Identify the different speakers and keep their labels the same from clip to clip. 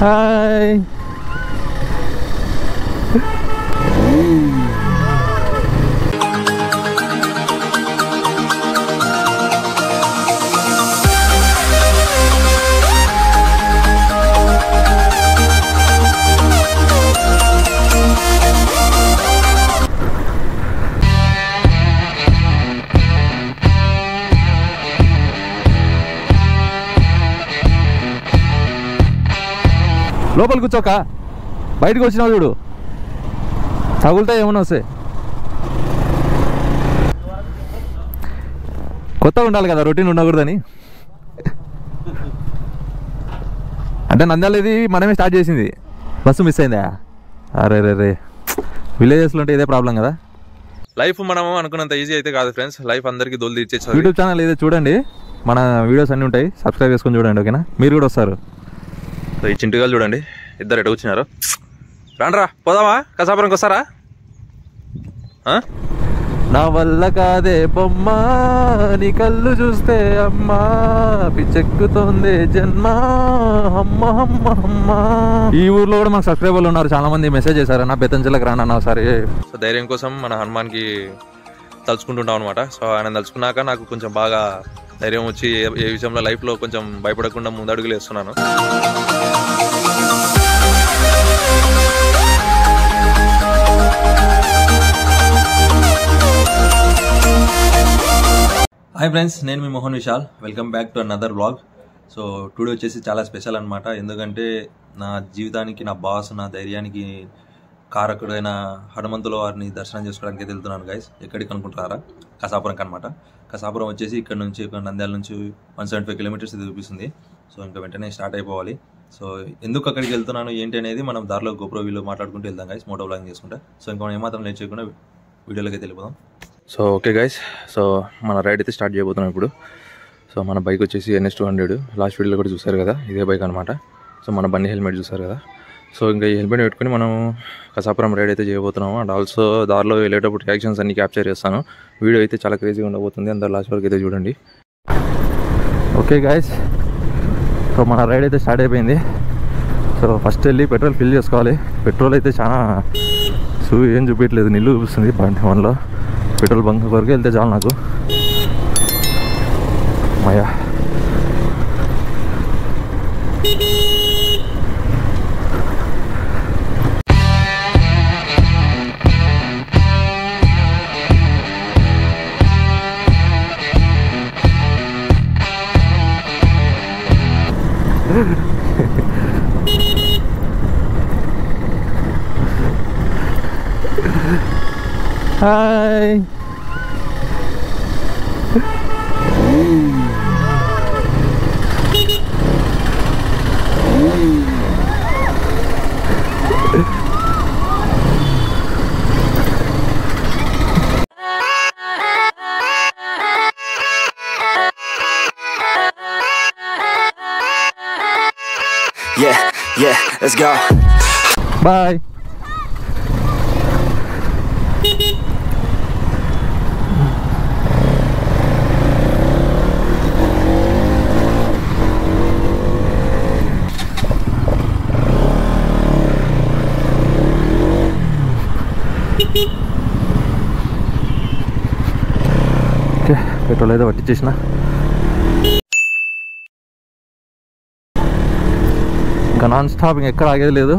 Speaker 1: Hi. లోపల కూర్చోక బయటకు వచ్చినావు చూడు, తగులుతా ఏమన్నా వస్తాయి. కొత్తగా ఉండాలి కదా, రొటీన్ ఉండకూడదని. అంటే నంద్యాల ఇది మనమే స్టార్ట్ చేసింది, బస్సు మిస్ అయిందా? అరే రే రే, విలేజెస్లో ఉంటే ఇదే ప్రాబ్లం కదా.
Speaker 2: లైఫ్ మనం అనుకున్నంత ఈజీ అయితే కాదు ఫ్రెండ్స్. లైఫ్ అందరికీ దొల్లి ఇచ్చేసి
Speaker 1: యూట్యూబ్ ఛానల్ ఏదో చూడండి, మన వీడియోస్ అన్నీ ఉంటాయి, సబ్స్క్రైబ్ చేసుకొని చూడండి, ఓకేనా? మీరు కూడా వస్తారు.
Speaker 2: ఈ చింటుగాలు చూడండి, ఇద్దరు ఎటు వచ్చినారు. రాండ్రా పోదామా, కసాపురంకి వస్తారా?
Speaker 1: నా వల్ల కాదే బొమ్మ, నీ కళ్ళు చూస్తే అమ్మా, పిచ్చెక్కుతోంది జన్మ, అమ్మ అమ్మ అమ్మ. ఈ ఊర్లో కూడా మాకు సబ్స్క్రైబర్లు ఉన్నారు, చాలా మంది మెసేజ్ చేశారన్న బెత్తంచెలకు రానన్నా సరే.
Speaker 2: సో ధైర్యం కోసం మన హనుమాన్కి తలుచుకుంటుంటాం అనమాట. సో ఆయన తలుచుకున్నాక నాకు కొంచెం బాగా ధైర్యం వచ్చి ఏ విషయంలో లైఫ్లో కొంచెం భయపడకుండా ముందడుగులు వేస్తున్నాను. హాయ్ ఫ్రెండ్స్, నేను మీ Mohan Vishal. Welcome back to another vlog. So today వచ్చేసి చాలా స్పెషల్ అనమాట. ఎందుకంటే నా జీవితానికి, నా బాస్, నా ధైర్యానికి కారకుడైన హనుమంతుల వారిని దర్శనం చేసుకోవడానికి వెళ్తున్నాను గైస్. ఎక్కడికి అనుకుంటున్నారా? కసాపురంకి అనమాట. కసాపురం వచ్చేసి ఇక్కడ నుంచి, నంద్యాల నుంచి 175 కిలోమీటర్స్ ఇది చూపిస్తుంది. సో ఇంకా వెంటనే స్టార్ట్ అయిపోవాలి. సో ఎందుకు అక్కడికి వెళ్తున్నాను ఏంటి అనేది మనం దారిలో గోప్రో వీళ్ళు మాట్లాడుకుంటూ వెళ్దాం గైస్, మోటో వ్లాగింగ్ చేసుకుంటా. సో ఇంకా మనం ఏమాత్రం లేట్ చేయకుండా వీడియోలోకి వెళ్ళిపోదాం. సో ఓకే గైస్, సో మన రైడ్ అయితే స్టార్ట్ చేయబోతున్నాం ఇప్పుడు. సో మన బైక్ వచ్చేసి NS200, లాస్ట్ వీడియోలో కూడా చూసారు కదా, ఇదే బైక్ అనమాట. సో మన బండి హెల్మెట్ చూసారు కదా. సో ఇంకా ఈ హెల్మెట్ పెట్టుకుని మనం కసాపురం రైడ్ అయితే చేయబోతున్నాము. అండ్ ఆల్సో దారిలో వెళ్ళేటప్పుడు రియాక్షన్స్ అన్ని క్యాప్చర్ చేస్తాను. వీడియో అయితే చాలా క్రేజీగా ఉండబోతుంది, అందరు లాస్ట్ వరకు అయితే చూడండి.
Speaker 1: ఓకే గాయస్, సో మన రైడ్ అయితే స్టార్ట్ అయిపోయింది. సో ఫస్ట్ వెళ్ళి పెట్రోల్ ఫిల్ చేసుకోవాలి. పెట్రోల్ అయితే చాలా ఏం చూపించట్లేదు, నిల్లు చూపిస్తుంది బండి వన్లో. పెట్రోల్ బంక్ వరకు వెళ్తే చాలు నాకు. మయా hi.
Speaker 3: Yeah, let's go.
Speaker 1: Bye. Okay, petrol అయితే పట్టించేసిన. ఇంకా నాన్ స్టాప్, ఎక్కడ ఆగేది లేదు.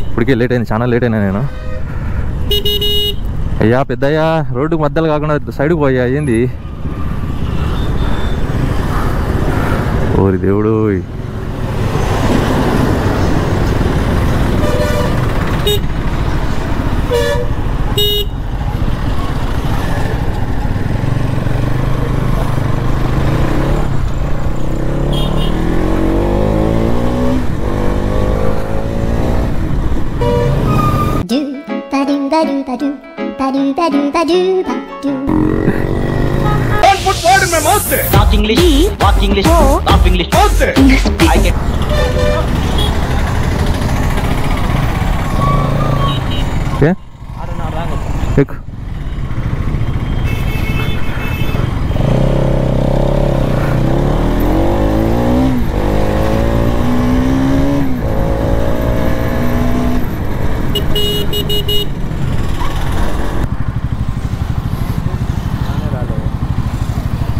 Speaker 1: ఇప్పటికే లేట్ అయింది, చాలా లేట్ అయినా నేను. అయ్యా పెద్దయ్యా, రోడ్డుకు మధ్యలో కాకుండా సైడ్కి పోయా, ఏంది? ఓరి దేవుడు.
Speaker 3: Don't put word in my mouth. Talk English. Walk English. Talk English. I get.
Speaker 1: Okay. Look.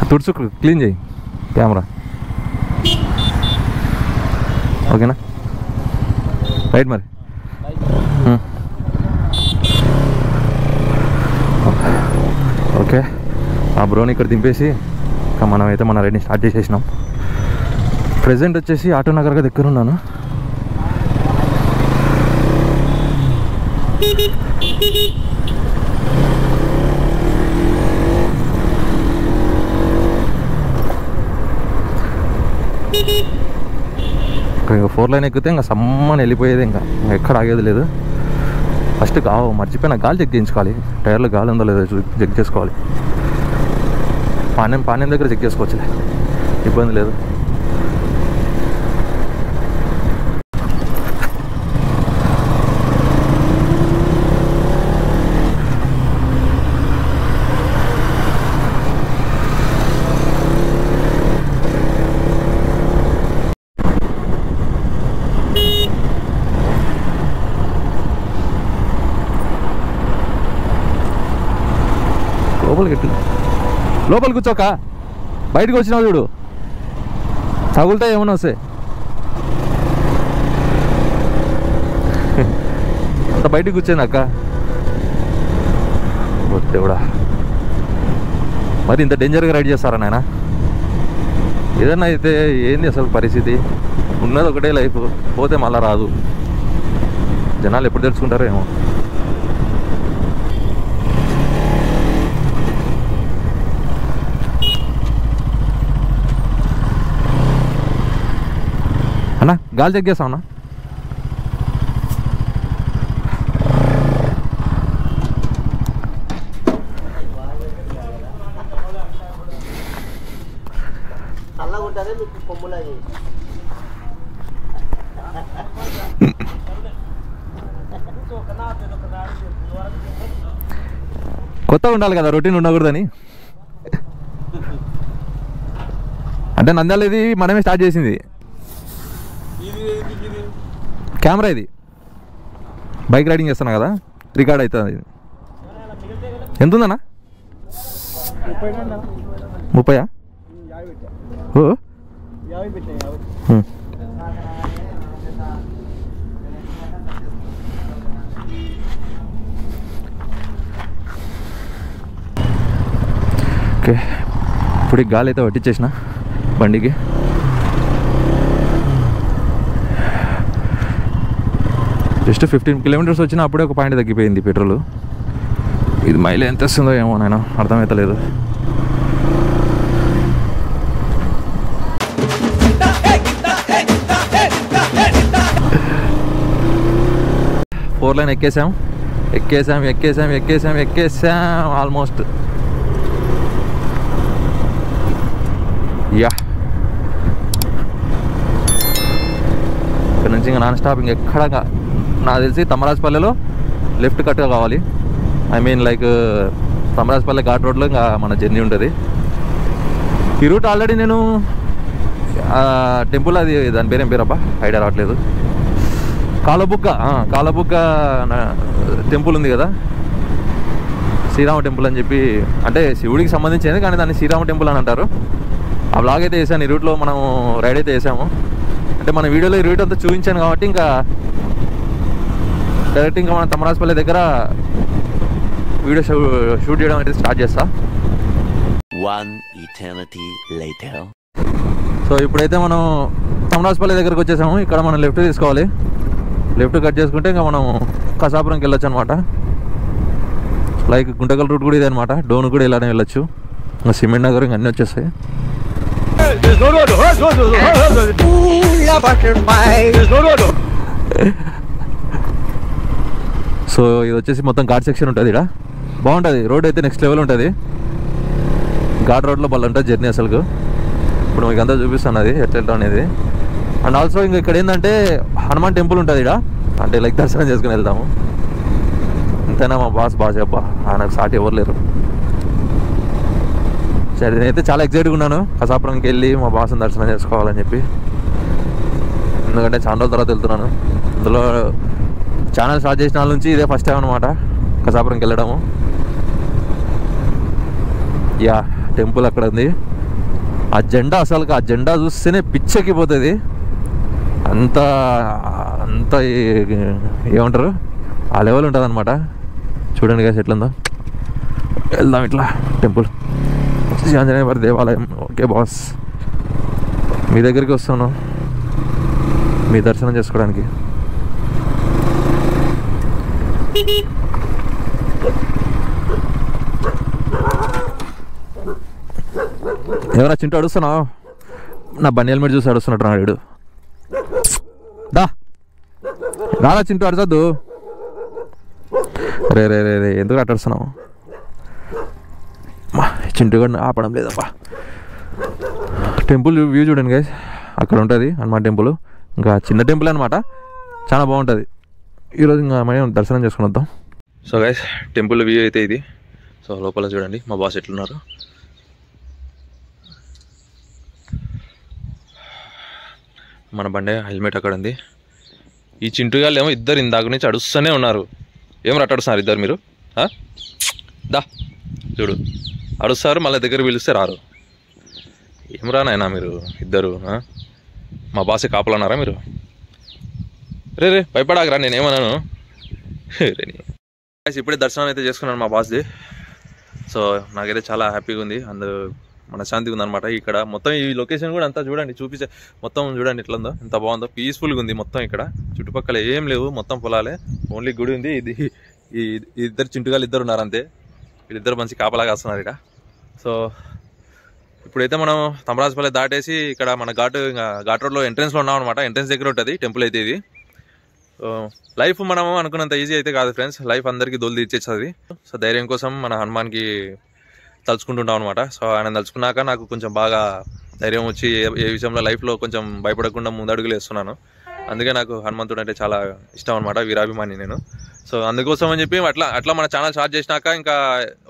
Speaker 1: తుడుచు, క్లీన్ చేయి కెమెరా. ఓకేనా, రైట్ మరి. ఓకే, ఆ బ్రోని ఇక్కడ దింపేసి ఇంకా మనమైతే మన రైడ్ని స్టార్ట్ చేసేసినాం. ప్రెజెంట్ వచ్చేసి ఆటో నగర్గా దగ్గర ఉన్నాను. ఇంకా 4 లైన్ ఎక్కితే ఇంకా సమ్మని వెళ్ళిపోయేది, ఇంకా ఎక్కడ ఆగేది లేదు. ఫస్ట్ మర్చిపోయిన గాలి చెక్ చేయించుకోవాలి, టైర్లో గాలి ఉందో లేదో చెక్ చేసుకోవాలి. పానెం దగ్గర చెక్ చేసుకోవచ్చులే, ఇబ్బంది లేదు. లోపలికి కూర్చోక, బయటకు వచ్చినావు చూడు, తగులుతా ఏమన్నా వస్తాయి. అంత బయటకు కూర్చోను అక్క, దేవుడా మరి ఇంత డేంజర్గా రైడ్ చేస్తారా నాయన? ఏదన్నా అయితే ఏంది అసలు పరిస్థితి? ఉన్నది ఒకటే లైఫ్, పోతే మళ్ళా రాదు. జనాలు ఎప్పుడు తెలుసుకుంటారో ఏమో. అన్నా గాలి చెక్ చేస్తావు అన్నా? కొత్తగా ఉండాలి కదా, రొటీన్ ఉండకూడదని. అంటే నంద్యాల ఇది మనమే స్టార్ట్ చేసింది కెమెరా. ఇది బైక్ రైడింగ్ చేస్తున్నా కదా, రికార్డ్ అవుతుంది. ఇది ఎంత ఉందన్నా? 30? ఓ ఓకే, ఇప్పుడు గాలి అయితే పట్టించేసిన బండికి. జస్ట్ 15 కిలోమీటర్స్ వచ్చినా అప్పుడే ఒక పాయింట్ తగ్గిపోయింది పెట్రోల్. ఇది మైలేజ్ ఎంత వస్తుందో ఏమో నాయన, అర్థమవుతలేదు. ఫోర్ లైన్ ఎక్కేసాం ఆల్మోస్ట్. యా, ఇక్కడ నుంచి ఇంకా నాన్ స్టాప్. ఇంకెక్కడ నాకు తెలిసి తమరాజపల్లెలో లెఫ్ట్ కట్గా కావాలి. ఐ మీన్ లైక్ తమరాజపల్లె ఘాట్ రోడ్లో ఇంకా మన జర్నీ ఉంటుంది. ఈ రూట్ ఆల్రెడీ నేను టెంపుల్, అది దాని పేరు ఏం పేరు అబ్బా, ఐడియా రావట్లేదు. కాలబుగ్గ టెంపుల్ ఉంది కదా, శ్రీరామ టెంపుల్ అని చెప్పి, అంటే శివుడికి సంబంధించింది కానీ దాన్ని శ్రీరామ టెంపుల్ అని అంటారు. ఆ బ్లాగ్ అయితే వేసాను, ఈ రూట్లో మనం రైడ్ అయితే వేసాము. అంటే మన వీడియోలో ఈ రూట్ అంతా చూపించాను కాబట్టి ఇంకా డైరెక్ట్ ఇంకా మన తమరాజపల్లి దగ్గర వీడియో షూట్ చేయడం అయితే స్టార్ట్ చేస్తా. సో ఇప్పుడైతే మనం తమరాజపల్లి దగ్గరకు వచ్చేసాము. ఇక్కడ మనం లెఫ్ట్ తీసుకోవాలి. లెఫ్ట్ కట్ చేసుకుంటే ఇంకా మనం కసాపురంకి వెళ్ళొచ్చు అనమాట. లైక్ గుంటకల్ రూట్ కూడా ఇదే అనమాట. డోన్ కూడా ఇలానే వెళ్ళొచ్చు. ఇంకా సిమెంట్ నగర్ ఇంకా అన్నీ వచ్చేస్తాయి. సో ఇది వచ్చేసి మొత్తం ఘాట్ సెక్షన్ ఉంటుంది. ఇక్కడ బాగుంటుంది రోడ్ అయితే, నెక్స్ట్ లెవెల్ ఉంటుంది. ఘాట్ రోడ్లో బల్ల ఉంటుంది జర్నీ అసలు. ఇప్పుడు మీకు అంతా చూపిస్తాను అది ఎట్లా అనేది. అండ్ ఆల్సో ఇంకా ఇక్కడ ఏంటంటే హనుమాన్ టెంపుల్ ఉంటుంది ఇక్కడ, అంటే లైక్ దర్శనం చేసుకుని వెళ్తాము. అంతేనా, మా బాస్ బాగా చెప్పా, ఆయనకు సాటి ఎవరు లేరు. సరే, నేనైతే చాలా ఎక్సైట్గా ఉన్నాను కసాపురంకి వెళ్ళి మా బాస్ని దర్శనం చేసుకోవాలని చెప్పి. ఎందుకంటే చాలా రోజుల తర్వాత వెళ్తున్నాను. అందులో ఛానల్ స్టార్ట్ చేసిన వాళ్ళ నుంచి ఇదే ఫస్ట్ టైం అనమాట కసాపురంకి వెళ్ళడము. యా, టెంపుల్ అక్కడ ఉంది. ఆ జెండా అసలు ఆ జెండా చూస్తేనే పిచ్చెక్కిపోతుంది. అంత అంత ఏమంటారు ఆ లెవెల్ ఉంటుంది అనమాట. చూడండి గాయస్ ఎట్లుందో. వెళ్దాం ఇట్లా టెంపుల్, శ్రీ ఆంజనేయ వారి దేవాలయం. ఓకే బాస్, మీ దగ్గరికి వస్తాను మీ దర్శనం చేసుకోవడానికి. ఎవరా చింటూ అడుస్తున్నావు? నా బండి హెల్మెట్ చూసి అడుస్తున్నట్టు నాడు. దా రాదా చింటూ, అడచద్దు. రే రే రే రే ఎందుకు అట్టడుస్తున్నావు? చింటూ కూడా ఆపడం లేదప్పా. టెంపుల్ వ్యూ చూడండి గైస్, అక్కడ ఉంటుంది హనుమాన్ టెంపుల్. ఇంకా చిన్న టెంపుల్ అనమాట, చాలా బాగుంటుంది. ఈరోజు ఇంకా మనం దర్శనం చేసుకుని వద్దాం.
Speaker 2: సో గైస్ టెంపుల్ వ్యూ అయితే ఇది. సో లోపల చూడండి మా బాస్ ఎట్లున్నారు. మన బండే హెల్మెట్ అక్కడ ఉంది. ఈ చింటూ గాళ్ళు ఏమో ఇద్దరు ఇందాక నుంచి అడుస్తూనే ఉన్నారు. ఏం అడుస్తున్నారు ఇద్దరు మీరు? దా చూడు, అడుస్తారు మళ్ళీ దగ్గర పిలిస్తే రారు. ఏం రానాయనా మీరు ఇద్దరు? మా బాసే కాపలన్నారా మీరు? రే రే భయపడాకరా, నేనేమన్నాను? ఇప్పుడే దర్శనం అయితే చేసుకున్నాను మా బాస్ది. సో నాకైతే చాలా హ్యాపీగా ఉంది, మనశ్శాంతిగా ఉందన్నమాట. ఇక్కడ మొత్తం ఈ లొకేషన్ కూడా అంతా చూడండి, చూపించే మొత్తం చూడండి ఎట్లా ఉందో, ఎంత బాగుందో, పీస్ఫుల్గా ఉంది మొత్తం. ఇక్కడ చుట్టుపక్కల ఏం లేవు, మొత్తం పొలాలే, ఓన్లీ గుడి ఉంది. ఈ ఇద్దరు చింటుగాలు ఇద్దరు ఉన్నారు అంతే. వీళ్ళిద్దరు మంచి కాపలాగా వస్తున్నారు ఇక్కడ. సో ఇప్పుడైతే మనం తమరాజపల్లి దాటేసి ఇక్కడ మన ఘాట్ రోడ్లో ఎంట్రెన్స్లో ఉన్నాం అనమాట. ఎంట్రెన్స్ దగ్గర ఉంటుంది టెంపుల్ అయితే ఇది. లైఫ్ మనం అనుకున్నంత ఈజీ అయితే కాదు ఫ్రెండ్స్, లైఫ్ అందరికీ దొల్లి తీర్చేస్తుంది. సో ధైర్యం కోసం మన హనుమాన్కి తలుచుకుంటుంటాం అనమాట. సో ఆయన తలుచుకున్నాక నాకు కొంచెం బాగా ధైర్యం వచ్చి ఏ విషయంలో లైఫ్లో కొంచెం భయపడకుండా ముందడుగులు వేస్తున్నాను. అందుకే నాకు హనుమంతుడు అంటే చాలా ఇష్టం అనమాట, వీరాభిమాని నేను. సో అందుకోసం అని చెప్పి అట్లా మన ఛానల్ స్టార్ట్ చేసినాక ఇంకా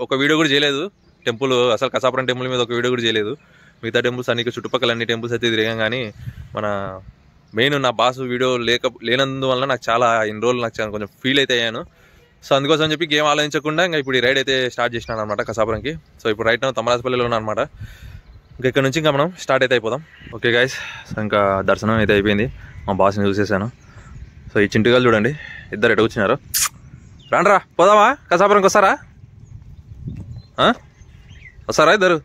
Speaker 2: ఒక వీడియో కూడా చేయలేదు టెంపుల్, అసలు కసాపురం టెంపుల్ మీద ఒక వీడియో కూడా చేయలేదు. మిగతా టెంపుల్స్ అన్ని చుట్టుపక్కల అన్ని టెంపుల్స్ అయితే తిరిగాం, కానీ మన మెయిన్ నా బాస్ వీడియో లేనందువల్ల నాకు చాలా ఇన్ని రోజులు నాకు కొంచెం ఫీల్ అయితే అయ్యాను. సో అందుకోసం చెప్పి గేమ్ ఆలోచించకుండా ఇంకా ఇప్పుడు ఈ రైడ్ అయితే స్టార్ట్ చేసినాను అనమాట కసాపురంకి. సో ఇప్పుడు రైట్ నా తమరాజపల్లిలో ఉన్నా అనమాట. ఇంకా ఇక్కడ నుంచి ఇంకా మనం స్టార్ట్ అయితే అయిపోదాం. ఓకే గైస్, సో ఇంకా దర్శనం అయితే అయిపోయింది, మా బాస్ని చూసేసాను. సో ఈ చింటుగాలు చూడండి ఇద్దరు ఎటు వచ్చినారు. రాండ్రా పోదామా కసాపురంకి, వస్తారా? వస్తారా ఇద్దరు?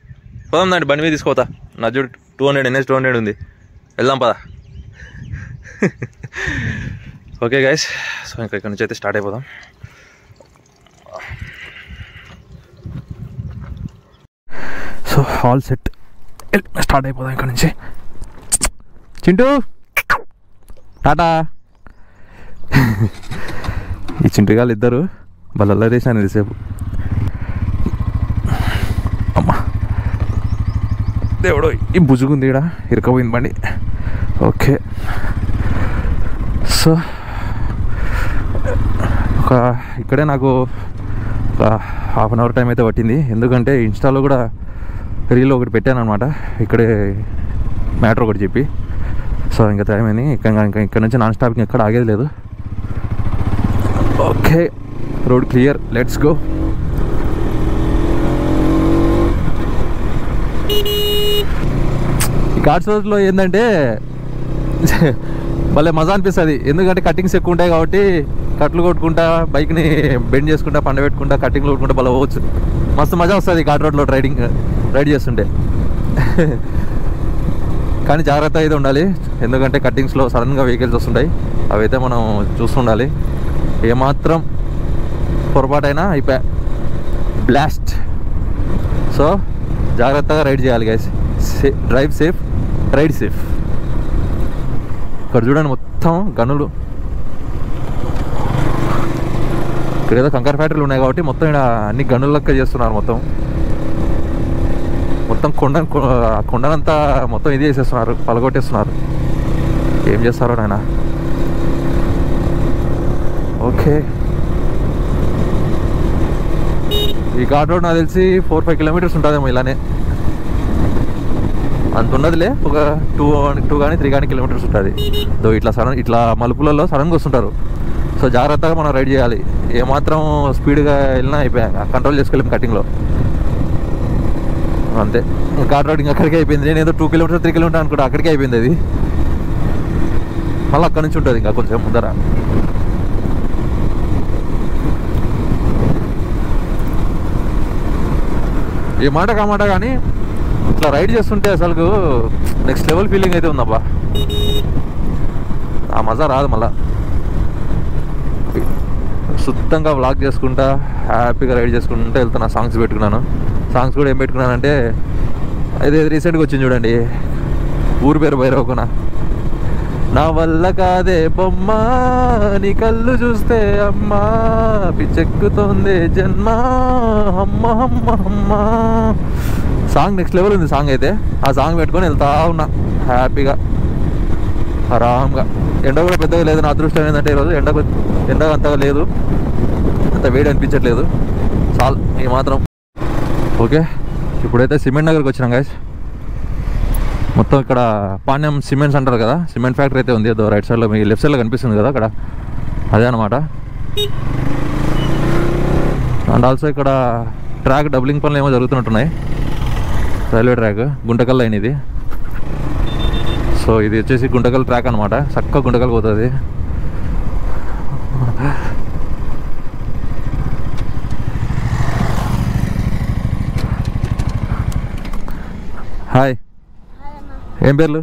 Speaker 2: పోదాం దాండి, బండి మీద తీసుకోతా. నా చూడు 200 NH 200 ఉంది, వెళ్దాం పదా. ఓకే గైస్, సో ఇంకా ఇక్కడ నుంచి అయితే స్టార్ట్ అయిపోదాం.
Speaker 1: సో ఆల్ సెట్, స్టార్ట్ అయిపోదాం ఇక్కడ నుంచి. చింటూ టాటా. ఈ చింటుగాళ్ళు ఇద్దరు బల్ల వేసాను ఇదిసేపు. అమ్మా దేవుడు, ఈ బుజుగుంది ఇక్కడ, ఇరుకపోయింది బండి. ఓకే, సో ఇక్కడే నాకు ఒక ½ అవర్ టైం అయితే పట్టింది. ఎందుకంటే ఇన్స్టాలో కూడా రీల్ ఒకటి పెట్టాను అనమాట, ఇక్కడే మ్యాటర్ ఒకటి చెప్పి. సో ఇంకా టైం అయింది, ఇంకా ఇక్కడ నుంచి నాన్ స్టాప్ ఎక్కడ ఆగేది లేదు. Okay, road clear, let's go. ఈ ఘాట్స్ రోడ్లో ఏంటంటే భలే మజా అనిపిస్తుంది, ఎందుకంటే కటింగ్స్ ఎక్కువ ఉంటాయి కాబట్టి కట్లు కొట్టుకుంటా బైక్ని బెండ్ చేసుకుంటా పండబెట్టుకుంటా కటింగ్లు కొట్టుకుంటా భలే పోవచ్చు. మస్తు మజా వస్తుంది ఘాట్ రోడ్లో రైడ్ చేస్తుంటే. కానీ జాగ్రత్త అయితే ఉండాలి, ఎందుకంటే కట్టింగ్స్లో సడన్గా వెహికల్స్ వస్తుంటాయి, అవైతే మనం చూస్తుండాలి. ఏమాత్రం పొరపాటైనా అయిపోయా బ్లాస్ట్. సో జాగ్రత్తగా రైడ్ చేయాలి guys, drive safe, ride safe. ఇక్కడ చూడండి మొత్తం గనులు, ఇక్కడ ఏదో కంకర్ ఫ్యాక్టరీలు ఉన్నాయి కాబట్టి మొత్తం ఇక్కడ అన్ని గనుల లెక్క చేస్తున్నారు. మొత్తం కొండనంతా మొత్తం ఇది చేసేస్తున్నారు, పలగొట్టేస్తున్నారు. ఏం చేస్తారో నాయన. ఓకే, ఈ ఘాట్ రోడ్ నాకు తెలిసి 4-5 కిలోమీటర్స్ ఉంటుందేమో, ఇలానే అంత ఉండదులే, ఒక 2 కానీ 3 కానీ కిలోమీటర్స్ ఉంటుంది. ఇట్లా మలుపులలో సడన్గా వస్తుంటారు. సో జాగ్రత్తగా మనం రైడ్ చేయాలి, ఏమాత్రం స్పీడ్గా వెళ్ళినా అయిపోయా కంట్రోల్ చేసుకోలేము కటింగ్లో. అంతే. ఘాట్ రోడ్ ఇంకా అక్కడికే అయిపోయింది. నేను ఏదో 2 కిలోమీటర్ 3 కిలోమీటర్ అనుకుంటా, అక్కడికే అయిపోయింది అది. మళ్ళీ అక్కడి నుంచి ఉంటుంది ఇంకా కొంచెం ముందర. ఈ మాట కామాట కానీ ఇట్లా రైడ్ చేస్తుంటే అసలు నెక్స్ట్ లెవెల్ ఫీలింగ్ అయితే ఉందబ్బా. ఆ మజా రాదు మళ్ళా. శుద్ధంగా వ్లాగ్ చేసుకుంటా హ్యాపీగా రైడ్ చేసుకుంటూ వెళ్తున్నా. సాంగ్స్ పెట్టుకున్నాను. సాంగ్స్ కూడా ఏం పెట్టుకున్నానంటే అదే రీసెంట్గా వచ్చింది చూడండి, ఊరు పేరు భైరవకున. నా వల్ల కాదే బొమ్మ నీ కళ్ళు చూస్తే అమ్మా పిచ్చెక్కుతోంది జన్మ అమ్మ అమ్మ అమ్మ. సాంగ్ నెక్స్ట్ లెవెల్ ఉంది సాంగ్ అయితే. ఆ సాంగ్ పెట్టుకొని వెళ్తా ఉన్నా హ్యాపీగా ఆరామ్గా. ఎండ కూడా పెద్దగా లేదు. నా అదృష్టం ఏంటంటే ఈరోజు ఎండ అంతగా లేదు, అంత వేడి అనిపించట్లేదు. చాలు ఈ మాత్రం. ఓకే, ఇప్పుడైతే సిమెంట్ నగర్కి వచ్చినాం గైస్. మొత్తం ఇక్కడ పాణ్యం సిమెంట్స్ అంటారు కదా, సిమెంట్ ఫ్యాక్టరీ అయితే ఉంది. ఏదో రైట్ సైడ్లో మీకు లెఫ్ట్ సైడ్లో కనిపిస్తుంది కదా అక్కడ, అదే అనమాట. అండ్ ఆల్సో ఇక్కడ ట్రాక్ డబ్లింగ్ పనులు ఏమో జరుగుతున్నట్టున్నాయి. రైల్వే ట్రాక్ గుంటకల్ లైన్ ఇది. సో ఇది వచ్చేసి గుంటకల్ ట్రాక్ అనమాట. చక్కగా గుంటకల్ పోతుంది. హాయ్, ఏం పేర్లు?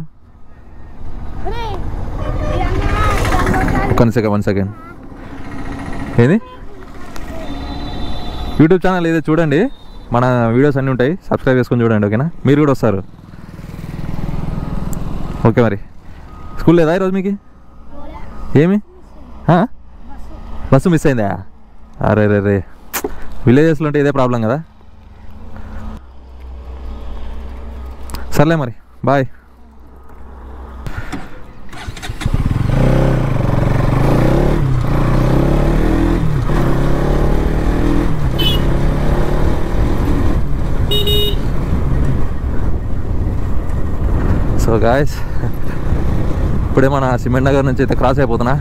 Speaker 1: 1 సెకండ్. ఏది యూట్యూబ్ ఛానల్ ఏదో చూడండి, మన వీడియోస్ అన్నీ ఉంటాయి, సబ్స్క్రైబ్ చేసుకొని చూడండి. ఓకేనా? మీరు కూడా వస్తారు. ఓకే, మరి స్కూల్ లేదా ఈరోజు మీకు? ఏమి బస్సు మిస్ అయిందా? అరే రే రే, విలేజెస్లో ఉంటే ఇదే ప్రాబ్లం కదా. సర్లే మరి, బాయ్. సో గాయస్, ఇప్పుడే మన సిమెంట్ నగర్ నుంచి అయితే క్రాస్ అయిపోతున్నా.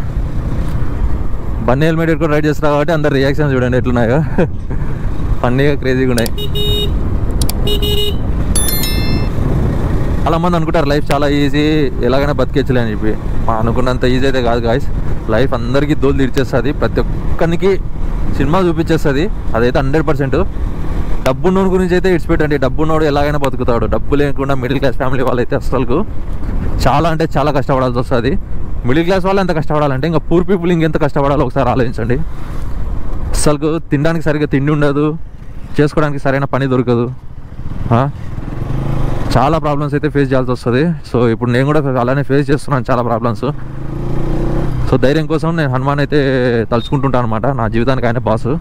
Speaker 1: బన్నీ హెల్మెట్ కూడా రైడ్ చేస్తున్నా కాబట్టి అందరు రియాక్షన్ చూడండి ఎట్లున్నాయో. ఫన్నీగా క్రేజీగా ఉన్నాయి. చాలా మంది అనుకుంటారు లైఫ్ చాలా ఈజీ, ఎలాగైనా బతికేచ్చలే అని చెప్పి. అనుకున్నంత ఈజీ అయితే కాదు గాయస్. లైఫ్ అందరికీ దోలు తీర్చేస్తుంది, ప్రతి ఒక్కరికి సినిమా చూపించేస్తుంది. అదైతే 100%. డబ్బున్నోడు గురించి అయితే ఇడిచిపెట్టండి. డబ్బున్నోడు ఎలాగైనా బతుకుతాడు. డబ్బు లేకుండా మిడిల్ క్లాస్ ఫ్యామిలీ వాళ్ళైతే అసలు చాలా అంటే చాలా కష్టపడాల్సి వస్తుంది. మిడిల్ క్లాస్ వాళ్ళు ఎంత కష్టపడాలంటే ఇంకా పూర్ పీపుల్ ఇంకెంత కష్టపడాలో ఒకసారి ఆలోచించండి. అసలు తినడానికి సరిగ్గా తిండి ఉండదు, చేసుకోవడానికి సరైన పని దొరకదు. చాలా ప్రాబ్లమ్స్ అయితే ఫేస్ చేయాల్సి వస్తుంది. సో ఇప్పుడు నేను కూడా అలానే ఫేస్ చేస్తున్నాను చాలా ప్రాబ్లమ్స్. సో ధైర్యం కోసం నేను హనుమాన్ అయితే తలుచుకుంటుంటాను అనమాట. నా జీవితానికి ఆయన బాసు.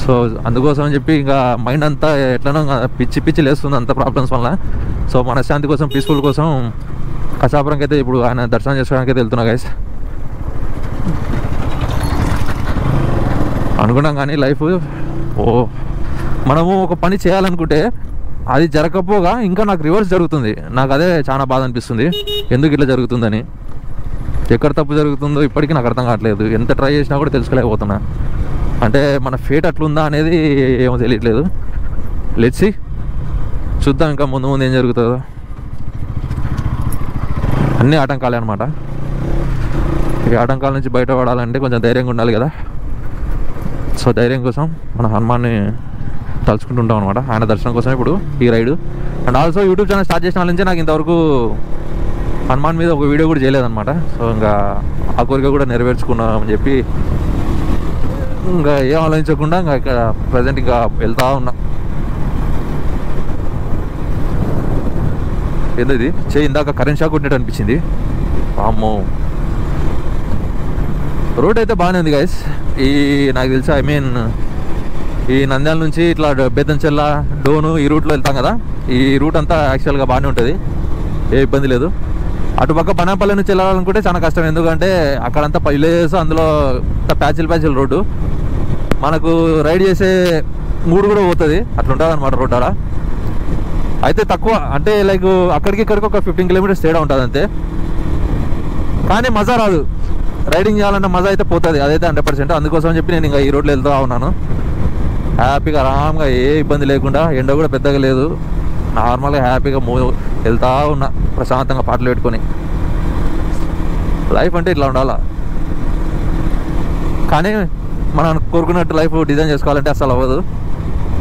Speaker 1: సో అందుకోసం అని చెప్పి ఇంకా మైండ్ అంతా ఎట్లనో పిచ్చి పిచ్చి లేస్తుంది అంత ప్రాబ్లమ్స్ వల్ల. సో మనశ్శాంతి కోసం, పీస్ఫుల్ కోసం కసాపురంకి అయితే ఇప్పుడు ఆయన దర్శనం చేసుకోవడానికి అయితే వెళ్తున్నా గైస్. అనుకున్నాం కానీ లైఫ్ మనము ఒక పని చేయాలనుకుంటే అది జరగకపోగా ఇంకా నాకు రివర్స్ జరుగుతుంది. నాకు అదే చాలా బాధ అనిపిస్తుంది, ఎందుకు ఇట్లా జరుగుతుందని. ఎక్కడ తప్పు జరుగుతుందో ఇప్పటికీ నాకు అర్థం కావట్లేదు. ఎంత ట్రై చేసినా కూడా తెలుసుకోలేకపోతున్నా. అంటే మన ఫేట్ అట్లుందా అనేది ఏమో తెలియట్లేదు. లెట్స్ సీ, చూద్దాం ఇంకా ముందు ముందు ఏం జరుగుతుందో. అన్నీ ఆటంకాలే అనమాట. ఈ ఆటంకాల నుంచి బయటపడాలంటే కొంచెం ధైర్యంగా ఉండాలి కదా. సో ధైర్యం కోసం మన హనుమాన్ని తలుచుకుంటుంటాం అనమాట. ఆయన దర్శనం కోసం ఇప్పుడు ఈ ride. And also YouTube channel start చేసిన వాళ్ళ నుంచి నాకు ఇంతవరకు హనుమాన్ మీద ఒక వీడియో కూడా చేయలేదన్నమాట. సో ఇంకా ఆ కోరిక కూడా నెరవేర్చుకున్నామని చెప్పి ఇంకా ఏం ఆలోచించకుండా ఇంకా ఇక్కడ ప్రజెంట్ ఇంకా వెళ్తా ఉన్నా. ఏంది ఇందాక కరెంట్ షాక్ కొట్టినట్టు అనిపించింది. అమ్మో, రోడ్ అయితే బాగానే ఉంది గైస్. ఈ నాకు తెలిసి ఈ నంద్యాల నుంచి ఇట్లా బేతంచెల్ల, డోను ఈ రూట్లో వెళ్తాం కదా. ఈ రూట్ అంతా యాక్చువల్గా బాగానే ఉంటుంది, ఏ ఇబ్బంది లేదు. అటుపక్క బనాపల్లి నుంచి వెళ్ళాలనుకుంటే చాలా కష్టం, ఎందుకంటే అక్కడంతా విలేజెస్, అందులో ప్యాచిల్ రోడ్డు. మనకు రైడ్ చేసే మూడు కూడా పోతుంది, అట్లుంటుంది అనమాట రోడ్ అలా. అయితే తక్కువ అంటే లైక్ అక్కడికి ఇక్కడికి ఒక 15 కిలోమీటర్స్ తేడా ఉంటుంది అంతే. కానీ మజా రాదు, రైడింగ్ చేయాలన్న మజా అయితే పోతుంది, అదైతే 100%. అందుకోసం చెప్పి నేను ఇంకా ఈ రోడ్లో వెళ్తూ ఉన్నాను హ్యాపీగా, ఆరాంగా, ఏ ఇబ్బంది లేకుండా. ఎండ కూడా పెద్దగా లేదు, నార్మల్గా హ్యాపీగా వెళ్తా ఉన్నా ప్రశాంతంగా పాటలు పెట్టుకొని. లైఫ్ అంటే ఇట్లా ఉండాలా. కానీ మనం కోరుకున్నట్టు లైఫ్ డిజైన్ చేసుకోవాలంటే అసలు అవ్వదు.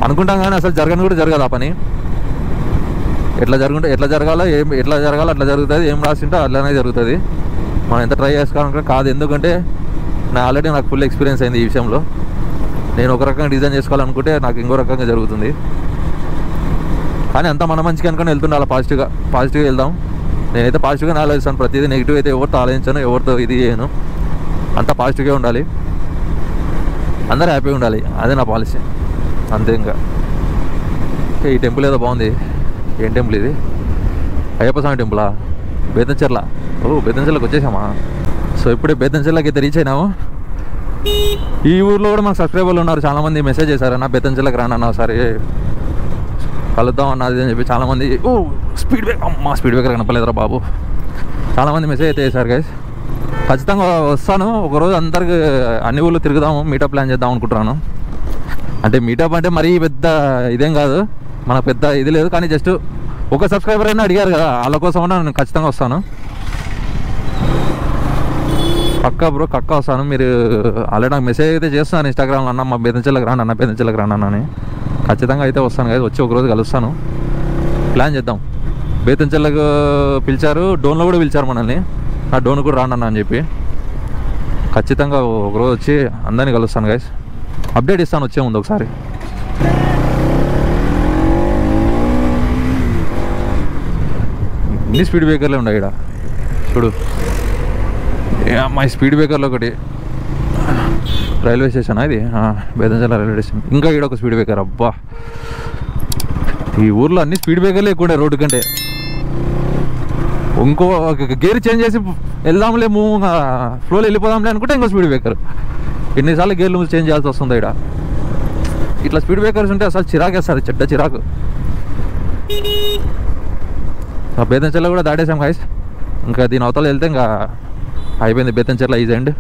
Speaker 1: అనుకుంటాం కానీ అసలు జరగని కూడా జరగదు ఆ పని. ఎట్లా జరగాలో ఎట్లా జరగాలో అట్లా జరుగుతుంది. ఏం రాసింటే అట్లానే జరుగుతుంది. మనం ఎంత ట్రై చేసుకోవాలంటే కాదు. ఎందుకంటే ఆల్రెడీ నాకు ఫుల్ ఎక్స్పీరియన్స్ అయింది ఈ విషయంలో. నేను ఒక రకంగా డిజైన్ చేసుకోవాలనుకుంటే నాకు ఇంకో రకంగా జరుగుతుంది. కానీ అంతా మన మంచిగా అనుకుని వెళ్తుండే అలా పాజిటివ్గా వెళ్దాం. నేనైతే పాజిటివ్గానే ఆలోచిస్తాను. ప్రతిదీ నెగిటివ్ అయితే ఎవరితో ఆలోచించాను, ఎవరితో ఇది చేయను. అంతా పాజిటివ్గా ఉండాలి, అందరూ హ్యాపీగా ఉండాలి. అదే నా పాలసీ అంతే. ఇంకా ఈ టెంపుల్ ఏదో బాగుంది. ఏం టెంపుల్ ఇది? అయ్యప్ప స్వామి టెంపులా? బేతంచెర్ల. బేతంచెర్లకు వచ్చేసామా? సో ఇప్పుడే బేతంచెర్లకి అయితే రీచ్ అయినాము. ఈ ఊర్లో కూడా మాకు సబ్స్క్రైబర్లు ఉన్నారు. చాలామంది మెసేజ్ చేశారన్న బేతంచెర్లకు రానన్న ఒకసారి కలుద్దాం అన్నది అని చెప్పి చాలామంది. స్పీడ్ బ్రేకర్ కనపలేదురా బాబు. చాలామంది మెసేజ్ అయితే చేశారు గైస్. ఖచ్చితంగా వస్తాను ఒకరోజు. అందరికి అన్ని ఊళ్ళు తిరుగుదాము, మీటప్ ప్లాన్ చేద్దాం అనుకుంటున్నాను. అంటే మీటప్ అంటే మరీ పెద్ద ఇదేం కాదు, మనకు పెద్ద ఇది లేదు. కానీ జస్ట్ ఒక సబ్స్క్రైబర్ అయినా అడిగారు కదా, వాళ్ళ కోసం నేను ఖచ్చితంగా వస్తాను. పక్కా బ్రో, పక్కా వస్తాను. మీరు ఆల్రెడీ నాకు మెసేజ్ అయితే చేస్తున్నాను ఇన్స్టాగ్రామ్లో, అన్న మా బేతంచెర్లకు రాను, అన్న బేతంచెర్లకు రాను అని. ఖచ్చితంగా అయితే వస్తాను కదా. వచ్చి ఒకరోజు కలుస్తాను, ప్లాన్ చేద్దాం. బేతంచెర్లకు పిలిచారు, డోన్లో కూడా పిలిచారు మనల్ని. నా డోన్ కూడా రానన్నా అని చెప్పి ఖచ్చితంగా ఒకరోజు వచ్చి అందరినీ కలుస్తాను గైస్. అప్డేట్ ఇస్తాను వచ్చే ముందు ఒకసారి. ఇన్ని స్పీడ్ బ్రేకర్లే ఉన్నాయి ఇక్కడ చూడు. మా స్పీడ్ బ్రేకర్లో ఒకటి రైల్వే స్టేషన్ ఇది, బేతంచెర్ల రైల్వే స్టేషన్. ఇంకా ఇక్కడ ఒక స్పీడ్ బ్రేకర్. అబ్బా, ఈ ఊర్లో అన్ని స్పీడ్ బ్రేకర్లే ఎక్కువ ఉండే రోడ్డు కంటే. ఇంకో గేర్ చేంజ్ చేసి వెళ్దాంలే, ఫ్లోలో వెళ్ళిపోదాంలే అనుకుంటే ఇంకో స్పీడ్ బ్రేకర్. ఎన్నిసార్లు గేర్లు చేంజ్ చేయాల్సి వస్తుంది ఇక్కడ. ఇట్లా స్పీడ్ బ్రేకర్స్ ఉంటే అసలు చిరాకేస్తారు, చెడ్డ చిరాకు. బేతంచెర్ల కూడా దాటేసాం గైస్. ఇంకా దీని అవతల వెళ్తే ఇంకా అయిపోయింది బేతంచెర్ల ఈజ్ ఎండ్.